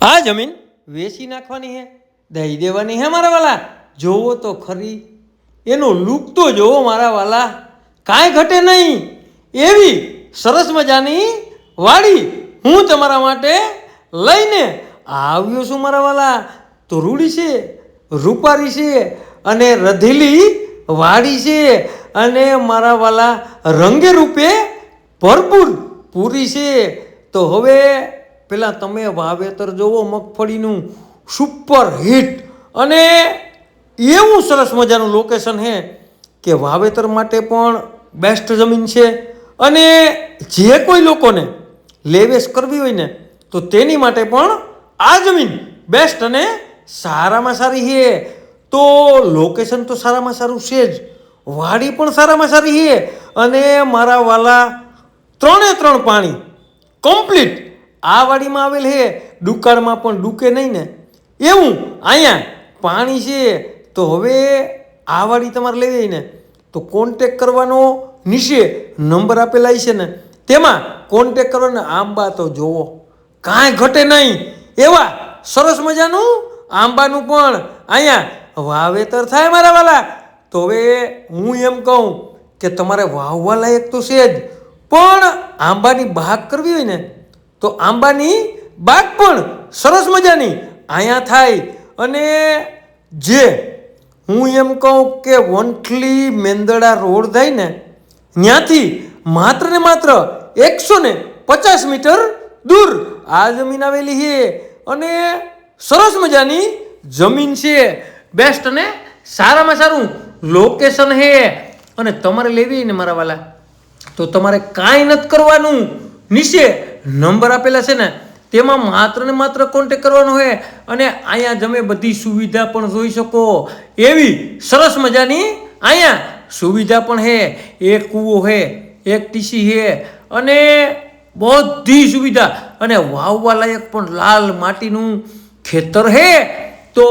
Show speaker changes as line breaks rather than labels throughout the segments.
આ જમીન વેચી નાખવાની હે, દઈ દેવાની હે મારા વાલા. જોવો તો ખરી એનો લુક તો જોવો મારા વાલા, કાંઈ ઘટે નહીં એવી સરસ મજાની વાડી હું તમારા માટે લઈને આવ્યો છું મારા વાલા. તો રૂડી છે, રૂપારી છે અને રધેલી વાડી છે અને મારા વાલા રંગે રૂપે ભરપૂર પૂરી છે. તો હવે પેલા તમે વાવેતર જોવો મગફળીનું, સુપર હિટ અને એવું સરસ મજાનું લોકેશન છે કે વાવેતર માટે પણ બેસ્ટ જમીન છે. અને જે કોઈ લોકોને લેવેશ કરવી હોય ને તો તેની માટે પણ આ જમીન બેસ્ટ અને સારામાં સારી છે. તો લોકેશન તો સારામાં સારું છે જ, વાડી પણ સારામાં સારી છે અને મારા વાલા 3 પાણી કમ્પ્લીટ આ વાડીમાં આવેલ છે. દુકાળમાં પણ ડૂકે નહીં ને એવું અહીંયા પાણી છે. તો હવે આ વાડી તમારે લેવી હોય ને તો કોન્ટેક કરવાનો, નીચે નંબર આપેલા છે ને તેમાં કોન્ટેક કરવાનો. આંબા તો જોવો કાંઈ ઘટે નહીં એવા સરસ મજાનું આંબાનું પણ અહીંયા વાવેતર થાય મારા વાલા. તો હવે હું એમ કહું કે તમારે વાવવા લાયક તો છે જ, પણ આંબાની બાગ કરવી હોય ને તો આંબાની બાગ પણ સરસ મજાની અહીંયા થાય. અને જે હું એમ કહું કે વંથલી મેંદડા રોડ થાય ને ત્યાંથી માત્ર ને માત્ર 150 મીટર દૂર આ જમીન આવેલી છે અને સરસ મજાની જમીન છે, બેસ્ટ અને સારામાં સારું લોકેશન છે. અને તમારે લેવી ને મારા વાલા તો તમારે કાંઈ નથી કરવાનું, નીચે નંબર આપેલા છે ને તેમાં માત્ર ને માત્ર કોન્ટેક કરવાનો છે. અને અહીંયા તમે બધી સુવિધા પણ જોઈ શકો એવી સરસ મજાની અહીંયા સુવિધા પણ છે. એક કૂવો છે, એક ટીસી છે અને બધી સુવિધા અને વાવવા લાયક પણ લાલ માટીનું ખેતર છે. તો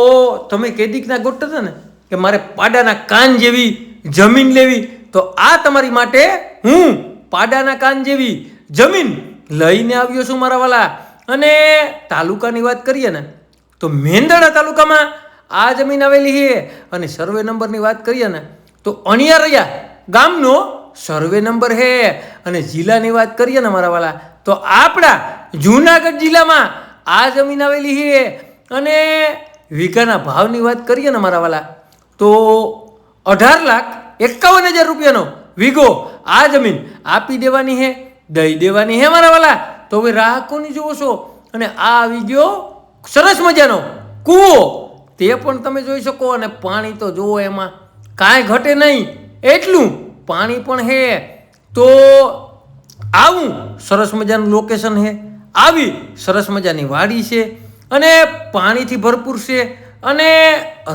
તમે કેદીકના ગોઠતા હતા ને કે મારે પાડાના કાન જેવી જમીન લેવી, તો આ તમારી માટે હું પાડાના કાન જેવી જમીન લઈને આવ્યો છું મારા વાલા. અને તાલુકાની વાત કરીએ ને તો મેંદરડા તાલુકામાં આ જમીન આવેલી છે. અને સર્વે નંબરની વાત કરીએ ને તો અણિયારૈયા ગામનો સર્વે નંબર છે. અને જિલ્લાની વાત કરીએ ને મારા વાલા તો આપણા જૂનાગઢ જિલ્લામાં આ જમીન આવેલી છે. અને વીઘાના ભાવની વાત કરીએ ને મારા વાલા તો 18,51,000 રૂપિયાનો વીઘો આ જમીન આપી દેવાની છે, દઈ દેવાની છે મારા વાલા. તો હવે રાહ કોની જોવો છો? અને આ આવી ગયો સરસ મજાનો કૂવો, તે પણ તમે જોઈ શકો. અને પાણી તો જુઓ એમાં કાંઈ ઘટે નહીં એટલું પાણી પણ છે. તો આવું સરસ મજાનું લોકેશન છે, આવી સરસ મજાની વાડી છે અને પાણીથી ભરપૂર છે અને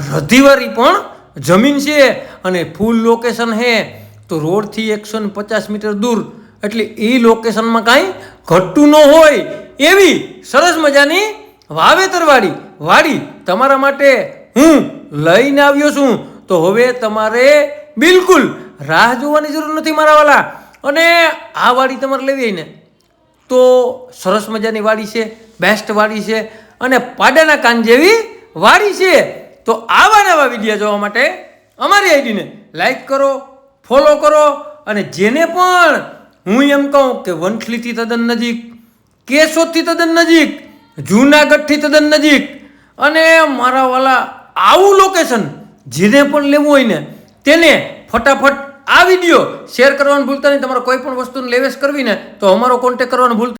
રધીવારી પણ જમીન છે અને ફૂલ લોકેશન છે. તો રોડથી 150 મીટર દૂર, એટલે એ લોકેશનમાં કાંઈ ઘટતું ન હોય એવી સરસ મજાની વાવેતરવાળી વાડી તમારા માટે હું લઈને આવ્યો છું. તો હવે તમારે બિલકુલ રાહ જોવાની જરૂર નથી મારા વાલા. અને આ વાડી તમારે લેવી હોય ને તો સરસ મજાની વાડી છે, બેસ્ટ વાડી છે અને પાડાના કાન જેવી વાડી છે. તો આવા નવા વિડીયો જોવા માટે અમારી આઈડીને લાઈક કરો, ફોલો કરો. અને જેને પણ હું એમ કહું કે વંથલીથી તદ્દન નજીક, કેશોદથી તદ્દન નજીક, જૂનાગઢથી તદ્દન નજીક અને મારા વાલા આવું લોકેશન જેને પણ લેવું હોય ને તેને ફટાફટ આ વિડીયો શેર કરવાનું ભૂલતા નહીં. તમારે કોઈ પણ વસ્તુને લેવેશ કરવી ને તો અમારો કોન્ટેક કરવાનું ભૂલતા